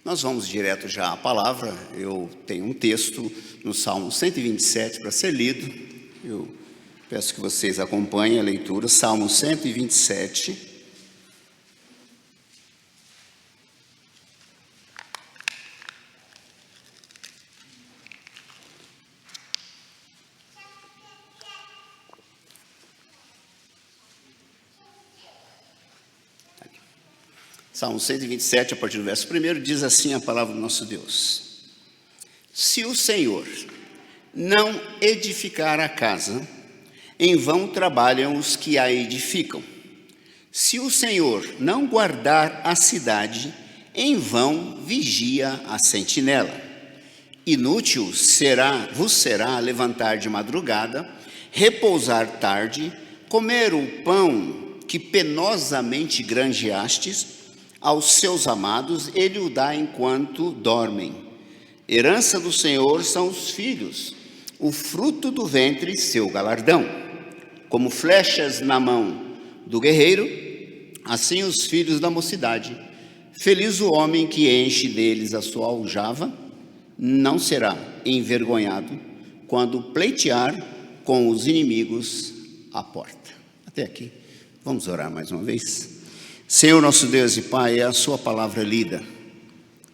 Nós vamos direto já à palavra. Eu tenho um texto no Salmo 127 para ser lido. Eu peço que vocês acompanhem a leitura. Salmo 127. Salmo 127, a partir do verso 1, diz assim a palavra do nosso Deus: Se o Senhor não edificar a casa, em vão trabalham os que a edificam. Se o Senhor não guardar a cidade, em vão vigia a sentinela. Inútil vos será levantar de madrugada, repousar tarde, comer o pão que penosamente granjeastes. Aos seus amados ele o dá enquanto dormem. Herança do Senhor são os filhos, o fruto do ventre seu galardão. Como flechas na mão do guerreiro, assim os filhos da mocidade. Feliz o homem que enche deles a sua aljava, não será envergonhado quando pleitear com os inimigos à porta. Até aqui. Vamos orar mais uma vez. Senhor nosso Deus e Pai, é a sua palavra lida.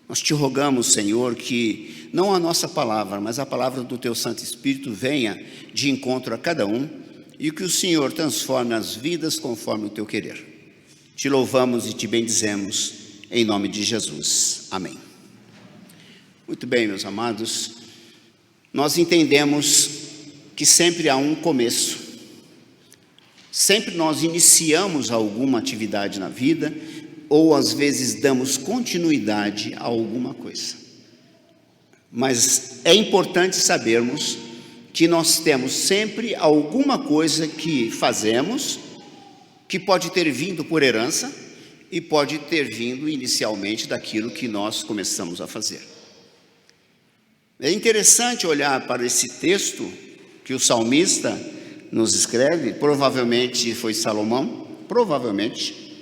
Nós te rogamos, Senhor, que não a nossa palavra, mas a palavra do teu Santo Espírito venha de encontro a cada um e que o Senhor transforme as vidas conforme o teu querer. Te louvamos e te bendizemos em nome de Jesus. Amém. Muito bem, meus amados, nós entendemos que sempre há um começo. Sempre nós iniciamos alguma atividade na vida, ou às vezes damos continuidade a alguma coisa. Mas é importante sabermos que nós temos sempre alguma coisa que fazemos, que pode ter vindo por herança, e pode ter vindo inicialmente daquilo que nós começamos a fazer. É interessante olhar para esse texto que o salmista nos escreve, provavelmente foi Salomão, provavelmente,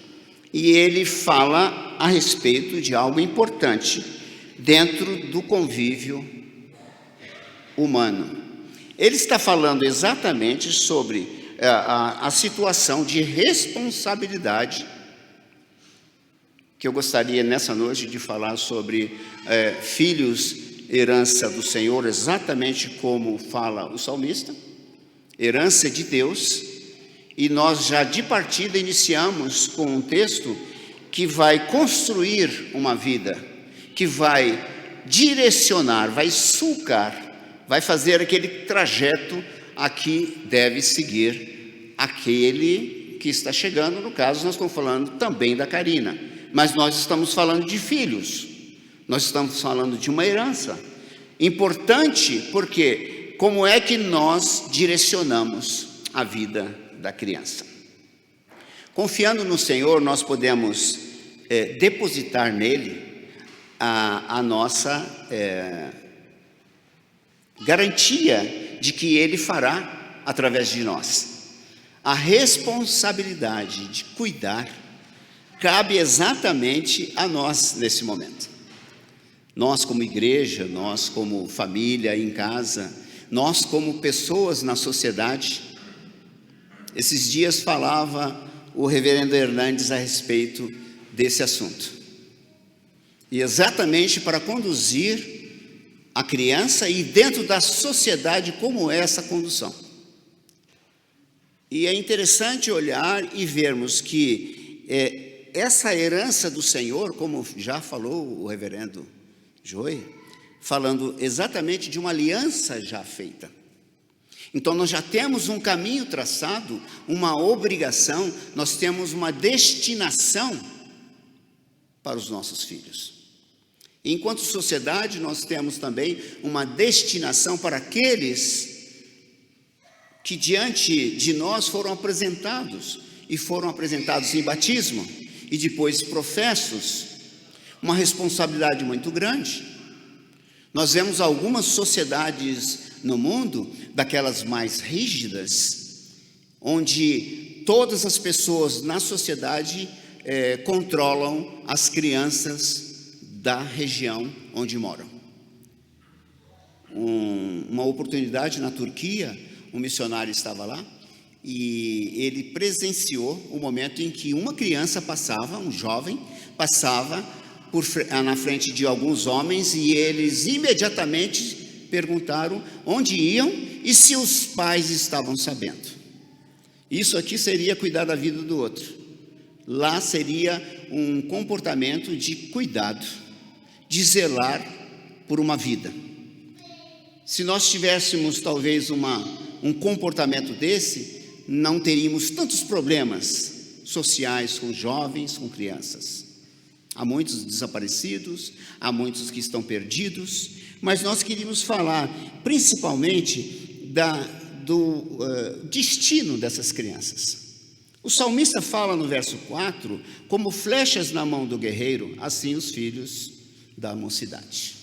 e ele fala a respeito de algo importante dentro do convívio humano. Ele está falando exatamente sobre a situação de responsabilidade, que eu gostaria nessa noite de falar sobre filhos, herança do Senhor, exatamente como fala o salmista. Herança de Deus, e nós já de partida iniciamos com um texto que vai construir uma vida, que vai direcionar, vai sulcar, vai fazer aquele trajeto a que deve seguir aquele que está chegando. No caso, nós estamos falando também da Karina, mas nós estamos falando de filhos, nós estamos falando de uma herança importante, porque como é que nós direcionamos a vida da criança? Confiando no Senhor, nós podemos depositar nele a nossa garantia de que ele fará através de nós. A responsabilidade de cuidar cabe exatamente a nós nesse momento. Nós como igreja, nós como família em casa, nós como pessoas na sociedade. Esses dias falava o reverendo Hernandes a respeito desse assunto. E exatamente para conduzir a criança e dentro da sociedade, como é essa condução. E é interessante olhar e vermos que essa herança do Senhor, como já falou o reverendo Joey, falando exatamente de uma aliança já feita. Então nós já temos um caminho traçado, uma obrigação, nós temos uma destinação para os nossos filhos. E enquanto sociedade, nós temos também uma destinação para aqueles que diante de nós foram apresentados, e foram apresentados em batismo, e depois professos, uma responsabilidade muito grande. Nós vemos algumas sociedades no mundo, daquelas mais rígidas, onde todas as pessoas na sociedade controlam as crianças da região onde moram. Uma oportunidade na Turquia, um missionário estava lá e ele presenciou o momento em que uma criança passava, um jovem, passava na frente de alguns homens e eles imediatamente perguntaram onde iam e se os pais estavam sabendo. Isso aqui seria cuidar da vida do outro. Lá seria um comportamento de cuidado, de zelar por uma vida. Se nós tivéssemos talvez um comportamento desse, não teríamos tantos problemas sociais com jovens, com crianças. Há muitos desaparecidos, há muitos que estão perdidos, mas nós queríamos falar principalmente do destino dessas crianças. O salmista fala no verso 4, como flechas na mão do guerreiro, assim os filhos da mocidade.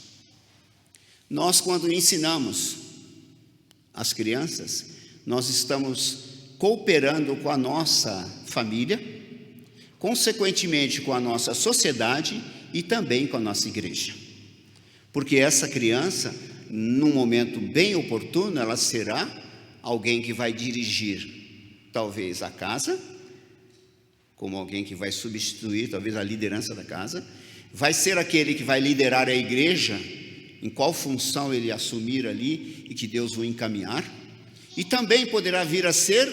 Nós, quando ensinamos as crianças, nós estamos cooperando com a nossa família, consequentemente com a nossa sociedade e também com a nossa igreja. Porque essa criança, num momento bem oportuno, ela será alguém que vai dirigir talvez a casa, como alguém que vai substituir talvez a liderança da casa, vai ser aquele que vai liderar a igreja, em qual função ele assumir ali e que Deus o encaminhar, e também poderá vir a ser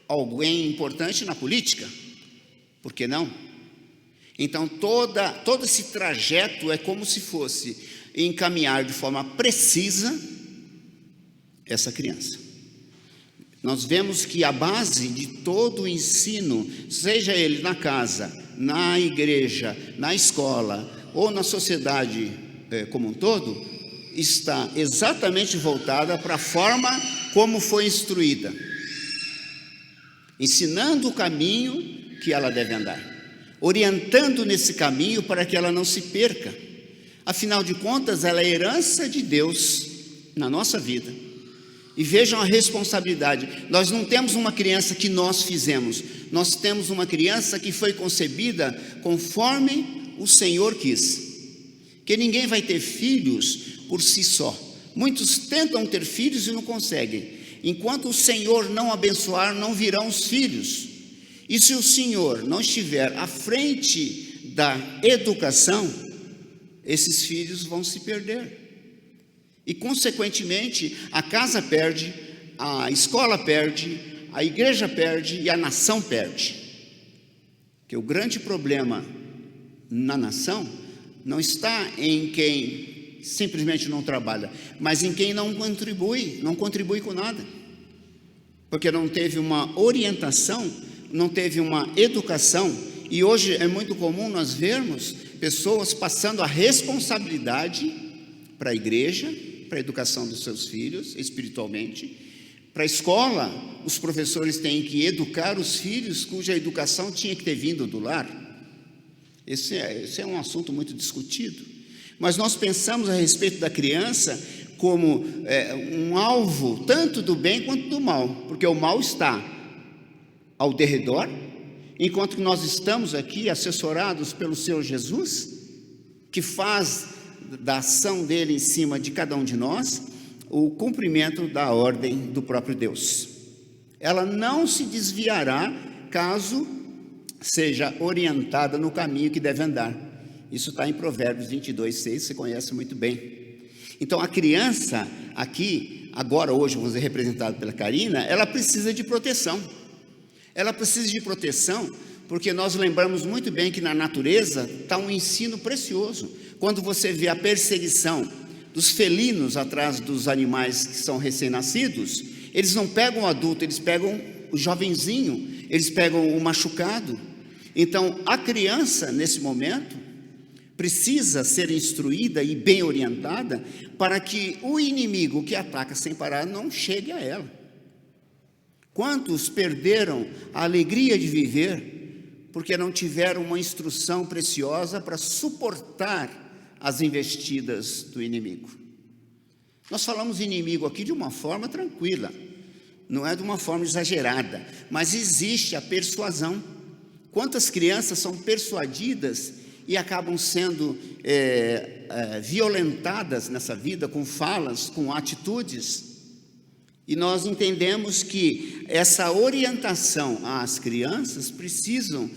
alguém importante na política, por que não? Então todo esse trajeto é como se fosse encaminhar de forma precisa essa criança. Nós vemos que a base de todo o ensino, seja ele na casa, na igreja, na escola ou na sociedade como um todo, está exatamente voltada para a forma como foi instruída, ensinando o caminho que ela deve andar, orientando nesse caminho para que ela não se perca. Afinal de contas, ela é herança de Deus na nossa vida. E vejam a responsabilidade. Nós não temos uma criança que nós fizemos, nós temos uma criança que foi concebida conforme o Senhor quis. Que ninguém vai ter filhos por si só. Muitos tentam ter filhos e não conseguem. Enquanto o Senhor não abençoar, não virão os filhos. E se o Senhor não estiver à frente da educação, esses filhos vão se perder. E, consequentemente, a casa perde, a escola perde, a igreja perde e a nação perde. Porque o grande problema na nação não está em quem simplesmente não trabalha, mas em quem não contribui com nada. Porque não teve uma orientação, não teve uma educação. E hoje é muito comum nós vermos pessoas passando a responsabilidade para a igreja, para a educação dos seus filhos, espiritualmente. Para a escola, os professores têm que educar os filhos cuja educação tinha que ter vindo do lar. Esse é um assunto muito discutido. Mas nós pensamos a respeito da criança como um alvo tanto do bem quanto do mal, porque o mal está ao derredor, enquanto que nós estamos aqui assessorados pelo Senhor Jesus, que faz da ação dele em cima de cada um de nós o cumprimento da ordem do próprio Deus. Ela não se desviará caso seja orientada no caminho que deve andar. Isso está em Provérbios 22:6, você conhece muito bem. Então a criança aqui, agora hoje vamos ser representada pela Karina, ela precisa de proteção. Ela precisa de proteção porque nós lembramos muito bem que na natureza está um ensino precioso. Quando você vê a perseguição dos felinos atrás dos animais que são recém-nascidos, eles não pegam o adulto, eles pegam o jovenzinho, eles pegam o machucado. Então, a criança, nesse momento, precisa ser instruída e bem orientada para que o inimigo que ataca sem parar não chegue a ela. Quantos perderam a alegria de viver porque não tiveram uma instrução preciosa para suportar as investidas do inimigo? Nós falamos inimigo aqui de uma forma tranquila, não é de uma forma exagerada, mas existe a persuasão. Quantas crianças são persuadidas e acabam sendo violentadas nessa vida com falas, com atitudes. E nós entendemos que essa orientação às crianças precisam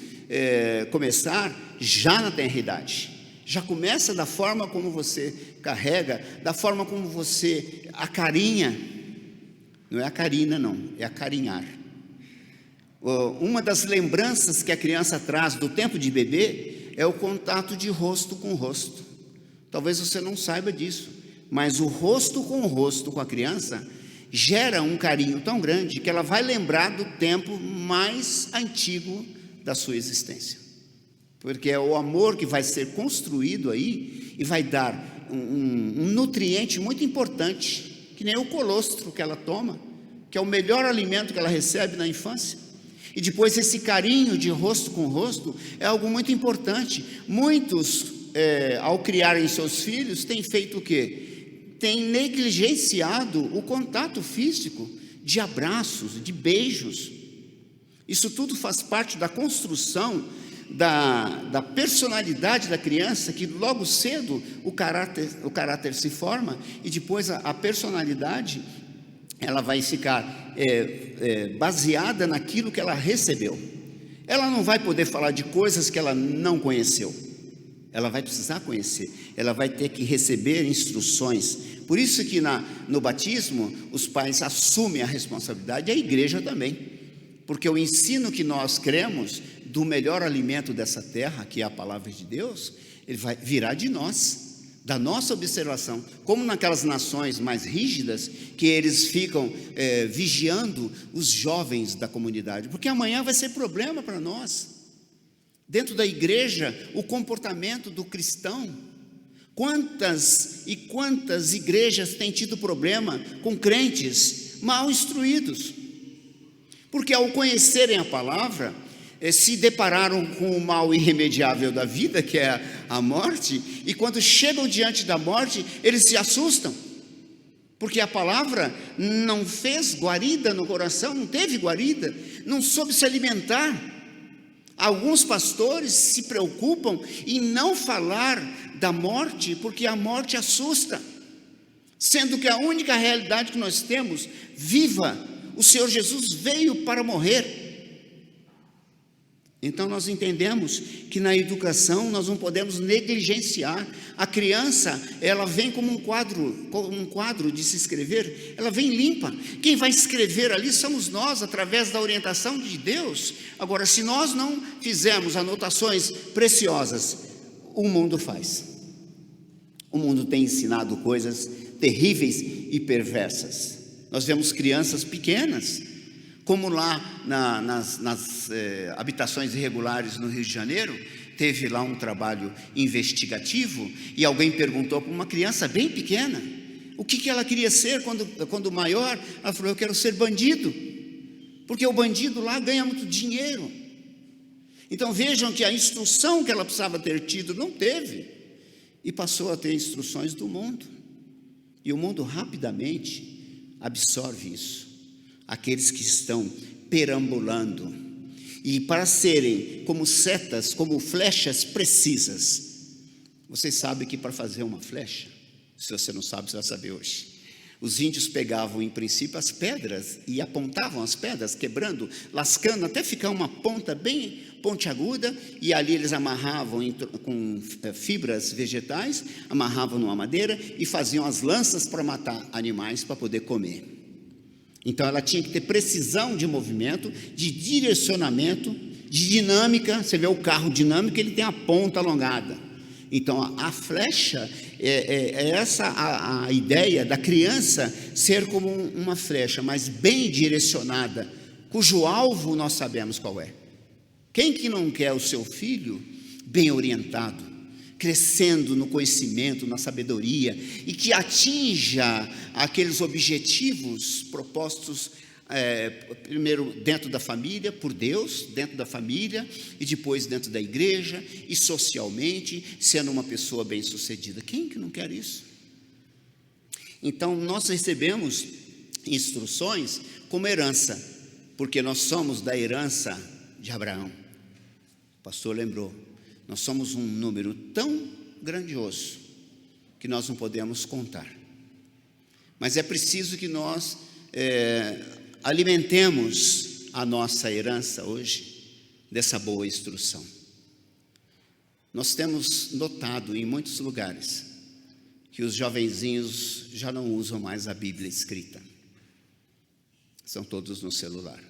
começar já na tenridade. Já começa da forma como você carrega, da forma como você acarinha. Não é acarina, não, é acarinhar. Uma das lembranças que a criança traz do tempo de bebê é o contato de rosto com rosto. Talvez você não saiba disso, mas o rosto com a criança gera um carinho tão grande que ela vai lembrar do tempo mais antigo da sua existência. Porque é o amor que vai ser construído aí e vai dar um nutriente muito importante, que nem o colostro que ela toma, que é o melhor alimento que ela recebe na infância. E depois esse carinho de rosto com rosto é algo muito importante. Muitos, ao criarem seus filhos, têm feito o quê? Têm negligenciado o contato físico, de abraços, de beijos. Isso tudo faz parte da construção da personalidade da criança, que logo cedo o caráter se forma, e depois a personalidade ela vai ficar baseada naquilo que ela recebeu. Ela não vai poder falar de coisas que ela não conheceu. Ela vai precisar conhecer, ela vai ter que receber instruções. Por isso que no batismo os pais assumem a responsabilidade, e a igreja também, porque o ensino que nós cremos do melhor alimento dessa terra, que é a palavra de Deus, ele vai virar de nós, da nossa observação, como naquelas nações mais rígidas, que eles ficam vigiando os jovens da comunidade, porque amanhã vai ser problema para nós. Dentro da igreja, o comportamento do cristão, quantas e quantas igrejas têm tido problema com crentes mal instruídos, porque ao conhecerem a palavra, se depararam com o mal irremediável da vida, que é a morte, e quando chegam diante da morte, eles se assustam, porque a palavra não fez guarida no coração, não teve guarida, não soube se alimentar. Alguns pastores se preocupam em não falar da morte, porque a morte assusta, sendo que a única realidade que nós temos, viva, o Senhor Jesus veio para morrer. Então nós entendemos que na educação nós não podemos negligenciar. A criança, ela vem como um quadro de se escrever, ela vem limpa. Quem vai escrever ali somos nós, através da orientação de Deus. Agora, se nós não fizermos anotações preciosas, o mundo faz. O mundo tem ensinado coisas terríveis e perversas. Nós vemos crianças pequenas, como lá nas habitações irregulares no Rio de Janeiro, teve lá um trabalho investigativo, e alguém perguntou para uma criança bem pequena, o que ela queria ser quando maior. Ela falou: eu quero ser bandido, porque o bandido lá ganha muito dinheiro. Então vejam que a instrução que ela precisava ter tido, não teve, e passou a ter instruções do mundo, e o mundo rapidamente absorve isso. Aqueles que estão perambulando, e para serem como setas, como flechas precisas. Vocês sabem que para fazer uma flecha, se você não sabe, você vai saber hoje. Os índios pegavam em princípio as pedras e apontavam as pedras, quebrando, lascando, até ficar uma ponta bem pontiaguda, e ali eles amarravam com fibras vegetais, amarravam numa madeira e faziam as lanças para matar animais para poder comer. Então ela tinha que ter precisão de movimento, de direcionamento, de dinâmica. Você vê o carro dinâmico, ele tem a ponta alongada. Então a flecha é essa a ideia da criança ser como uma flecha, mas bem direcionada, cujo alvo nós sabemos qual é. Quem que não quer o seu filho bem orientado, crescendo no conhecimento, na sabedoria, e que atinja aqueles objetivos propostos, primeiro dentro da família, por Deus, dentro da família, e depois dentro da igreja, e socialmente, sendo uma pessoa bem-sucedida. Quem que não quer isso? Então nós recebemos instruções como herança, porque nós somos da herança de Abraão. O pastor lembrou, Nós somos um número tão grandioso que nós não podemos contar. Mas é preciso que nós alimentemos a nossa herança hoje dessa boa instrução. Nós temos notado em muitos lugares que os jovenzinhos já não usam mais a Bíblia escrita. São todos no celular.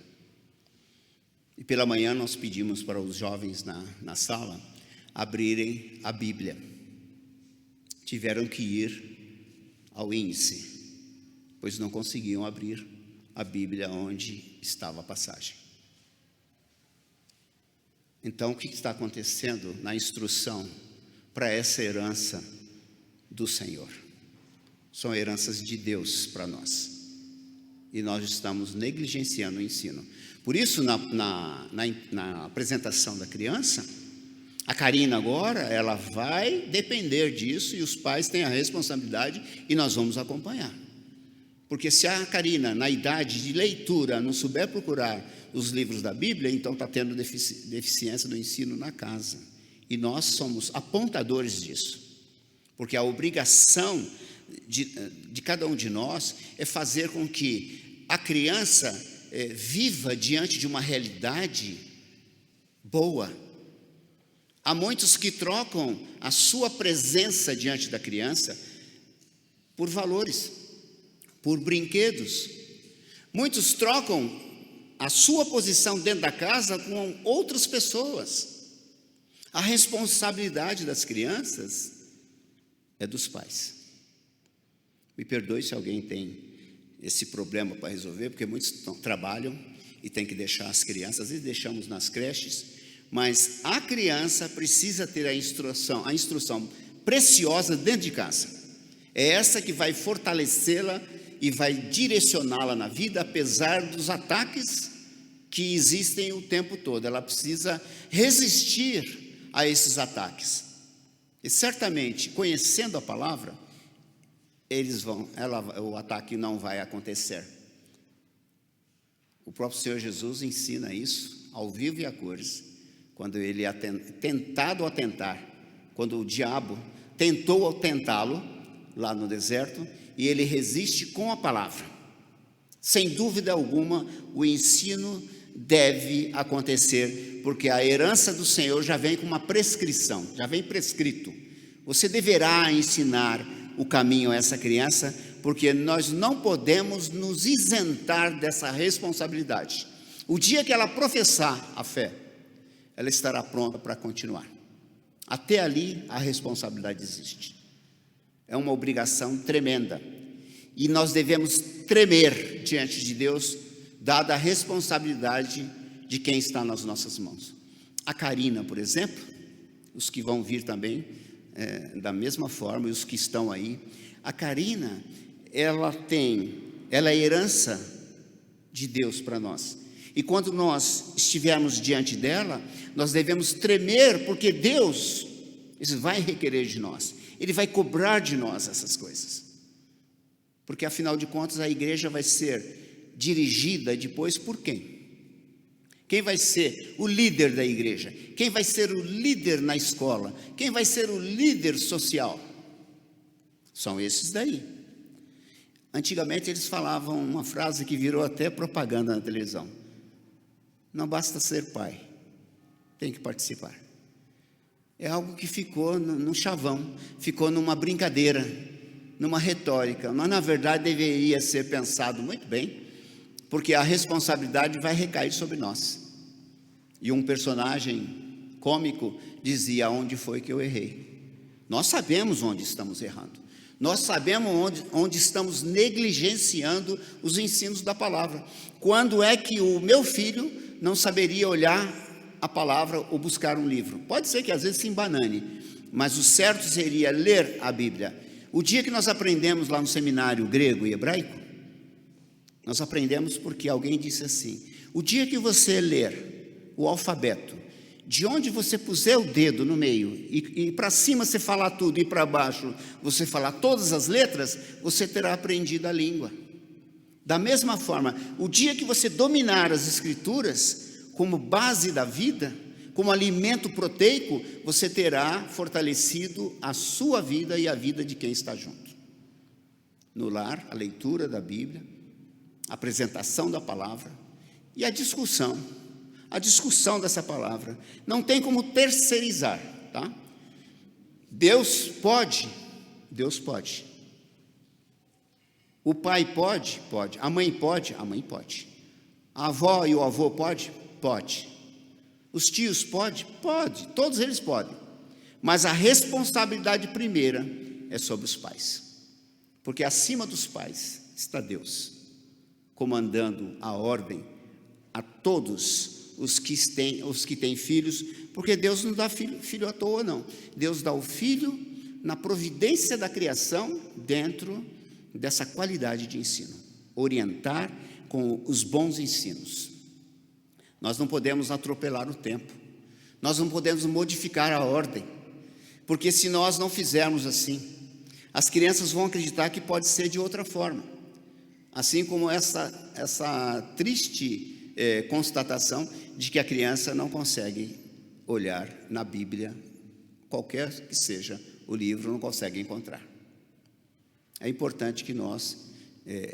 E pela manhã nós pedimos para os jovens na sala abrirem a Bíblia. Tiveram que ir ao índice, pois não conseguiam abrir a Bíblia onde estava a passagem. Então, o que está acontecendo na instrução para essa herança do Senhor? São heranças de Deus para nós. E nós estamos negligenciando o ensino. Por isso, na apresentação da criança, a Karina agora, ela vai depender disso e os pais têm a responsabilidade e nós vamos acompanhar. Porque se a Karina, na idade de leitura, não souber procurar os livros da Bíblia, então está tendo deficiência do ensino na casa. E nós somos apontadores disso. Porque a obrigação de cada um de nós é fazer com que a criança viva diante de uma realidade boa. Há muitos que trocam a sua presença diante da criança por valores, por brinquedos. Muitos trocam a sua posição dentro da casa com outras pessoas. A responsabilidade das crianças é dos pais. Me perdoe se alguém tem esse problema para resolver, porque muitos trabalham e tem que deixar as crianças, às vezes deixamos nas creches, mas a criança precisa ter a instrução preciosa dentro de casa. É essa que vai fortalecê-la e vai direcioná-la na vida, apesar dos ataques que existem o tempo todo. Ela precisa resistir a esses ataques. E certamente, conhecendo a palavra, o ataque não vai acontecer. O próprio Senhor Jesus ensina isso, ao vivo e a cores, quando ele é tentado a tentar, quando o diabo tentou tentá-lo, lá no deserto, e ele resiste com a palavra. Sem dúvida alguma, o ensino deve acontecer, porque a herança do Senhor já vem com uma prescrição, já vem prescrito. Você deverá ensinar o caminho a essa criança, porque nós não podemos nos isentar dessa responsabilidade. O dia que ela professar a fé, ela estará pronta para continuar. Até ali, a responsabilidade existe. É uma obrigação tremenda. E nós devemos tremer diante de Deus, dada a responsabilidade de quem está nas nossas mãos. A Karina, por exemplo, os que vão vir também, da mesma forma, e os que estão aí, a Karina, ela é herança de Deus para nós. E quando nós estivermos diante dela, nós devemos tremer, porque Deus vai requerer de nós. Ele vai cobrar de nós essas coisas. Porque, afinal de contas, a igreja vai ser dirigida depois por quem? Quem vai ser o líder da igreja? Quem vai ser o líder na escola? Quem vai ser o líder social? São esses daí. Antigamente eles falavam uma frase que virou até propaganda na televisão. Não basta ser pai, tem que participar. É algo que ficou no chavão, ficou numa brincadeira, numa retórica, mas na verdade deveria ser pensado muito bem, porque a responsabilidade vai recair sobre nós. E um personagem cômico dizia: onde foi que eu errei? Nós sabemos onde estamos errando, nós sabemos onde estamos negligenciando os ensinos da palavra. Quando é que o meu filho não saberia olhar a palavra ou buscar um livro? Pode ser que às vezes se embanane, mas o certo seria ler a Bíblia. O dia que nós aprendemos lá no seminário grego e hebraico, nós aprendemos porque alguém disse assim: o dia que você ler o alfabeto, de onde você puser o dedo no meio, e para cima você falar tudo, e para baixo você falar todas as letras, você terá aprendido a língua. Da mesma forma, o dia que você dominar as Escrituras como base da vida, como alimento proteico, você terá fortalecido a sua vida e a vida de quem está junto. No lar, a leitura da Bíblia, a apresentação da palavra e a discussão dessa palavra. Não tem como terceirizar, tá? Deus pode. O pai pode. A mãe pode. A avó e o avô pode. Os tios pode. Todos eles podem. Mas a responsabilidade primeira é sobre os pais. Porque acima dos pais está Deus, comandando a ordem a todos os que têm filhos, porque Deus não dá filho à toa, não. Deus dá o filho na providência da criação, dentro dessa qualidade de ensino, orientar com os bons ensinos. Nós não podemos atropelar o tempo, nós não podemos modificar a ordem, porque se nós não fizermos assim, as crianças vão acreditar que pode ser de outra forma, assim como essa triste constatação de que a criança não consegue olhar na Bíblia, qualquer que seja o livro, não consegue encontrar. É importante que nós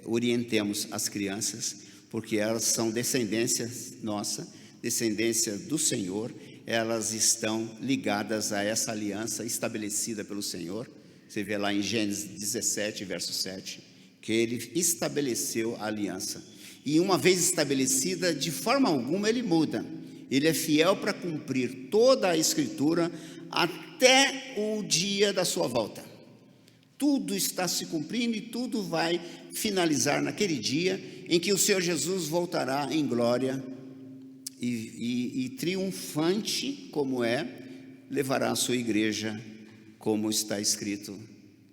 orientemos as crianças, porque elas são descendência nossa, descendência do Senhor, elas estão ligadas a essa aliança estabelecida pelo Senhor. Você vê lá em Gênesis 17, verso 7, que ele estabeleceu a aliança. E uma vez estabelecida, de forma alguma ele muda. Ele é fiel para cumprir toda a Escritura até o dia da sua volta. Tudo está se cumprindo e tudo vai finalizar naquele dia em que o Senhor Jesus voltará em glória e triunfante como levará a sua igreja, como está escrito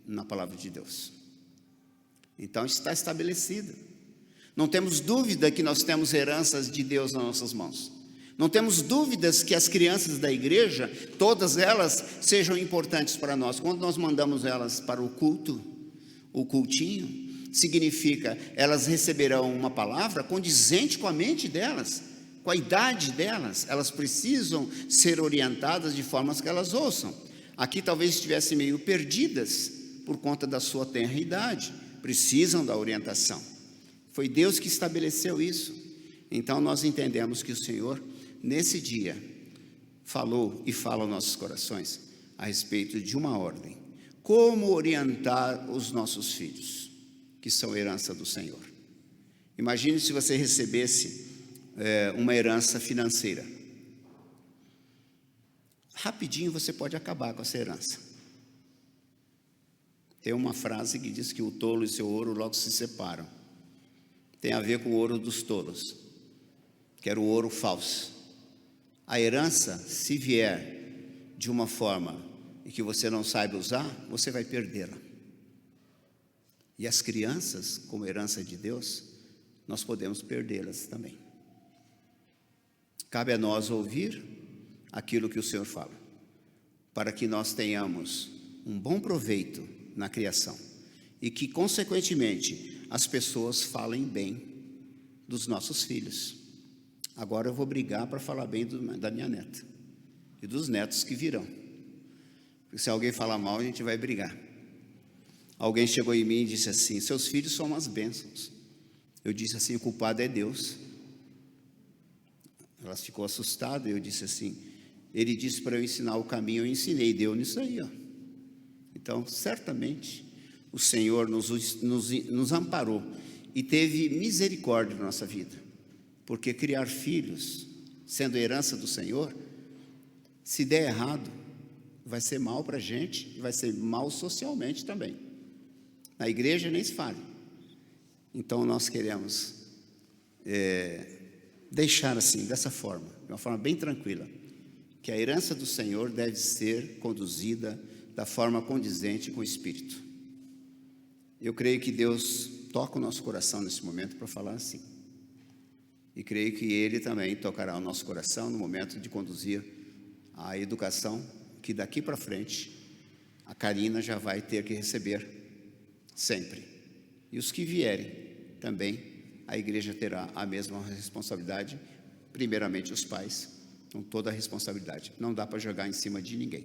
na palavra de Deus. Então está estabelecido. Não temos dúvida que nós temos heranças de Deus nas nossas mãos. Não temos dúvidas que as crianças da igreja, todas elas, sejam importantes para nós. Quando nós mandamos elas para o culto, o cultinho, significa elas receberão uma palavra condizente com a mente delas, com a idade delas. Elas precisam ser orientadas de formas que elas ouçam. Aqui talvez estivessem meio perdidas por conta da sua tenra idade, precisam da orientação. Foi Deus que estabeleceu isso. Então nós entendemos que o Senhor, nesse dia, falou e fala aos nossos corações a respeito de uma ordem. Como orientar os nossos filhos, que são herança do Senhor. Imagine se você recebesse uma herança financeira. Rapidinho você pode acabar com essa herança. Tem uma frase que diz que o tolo e seu ouro logo se separam. Tem a ver com o ouro dos tolos, que era o ouro falso. A herança, se vier de uma forma e que você não saiba usar, você vai perdê-la. E as crianças, como herança de Deus, nós podemos perdê-las também. Cabe a nós ouvir aquilo que o Senhor fala, para que nós tenhamos um bom proveito na criação e que, consequentemente, as pessoas falem bem dos nossos filhos. Agora eu vou brigar para falar bem da minha neta e dos netos que virão, porque se alguém falar mal, a gente vai brigar. Alguém chegou em mim e disse assim: seus filhos são umas bênçãos. Eu disse assim: o culpado é Deus. Ela ficou assustada. Eu disse assim: ele disse para eu ensinar o caminho, eu ensinei, deu nisso aí, ó. Então, certamente, o Senhor nos amparou e teve misericórdia na nossa vida, porque criar filhos, sendo herança do Senhor, se der errado, vai ser mal para a gente e vai ser mal socialmente também. Na igreja nem se fala. Então nós queremos deixar assim, dessa forma, de uma forma bem tranquila, que a herança do Senhor deve ser conduzida da forma condizente com o Espírito. Eu creio que Deus toca o nosso coração nesse momento para falar assim. E creio que Ele também tocará o nosso coração no momento de conduzir a educação, que daqui para frente a Karina já vai ter que receber sempre. E os que vierem também, a igreja terá a mesma responsabilidade, primeiramente os pais, com toda a responsabilidade. Não dá para jogar em cima de ninguém.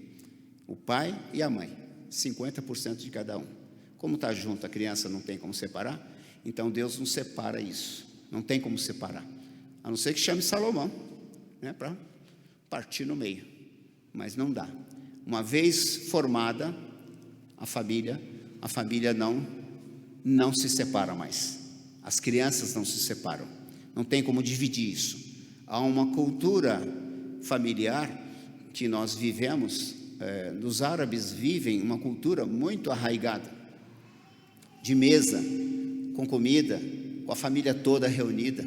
O pai e a mãe, 50% de cada um. Como está junto, a criança não tem como separar, então Deus não separa isso. Não tem como separar. A não ser que chame Salomão, né, para partir no meio. Mas não dá. Uma vez formada a família não se separa mais. As crianças não se separam. Não tem como dividir isso. Há uma cultura familiar que nós vivemos, os árabes vivem uma cultura muito arraigada, de mesa, com comida, com a família toda reunida.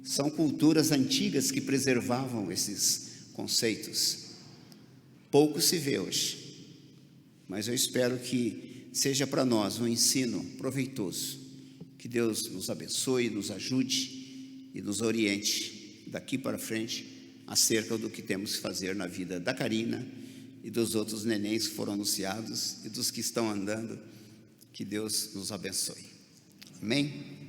São culturas antigas que preservavam esses conceitos. Pouco se vê hoje, mas eu espero que seja para nós um ensino proveitoso. Que Deus nos abençoe, nos ajude e nos oriente daqui para frente acerca do que temos que fazer na vida da Karina e dos outros nenéns que foram anunciados e dos que estão andando. Que Deus nos abençoe. Amém?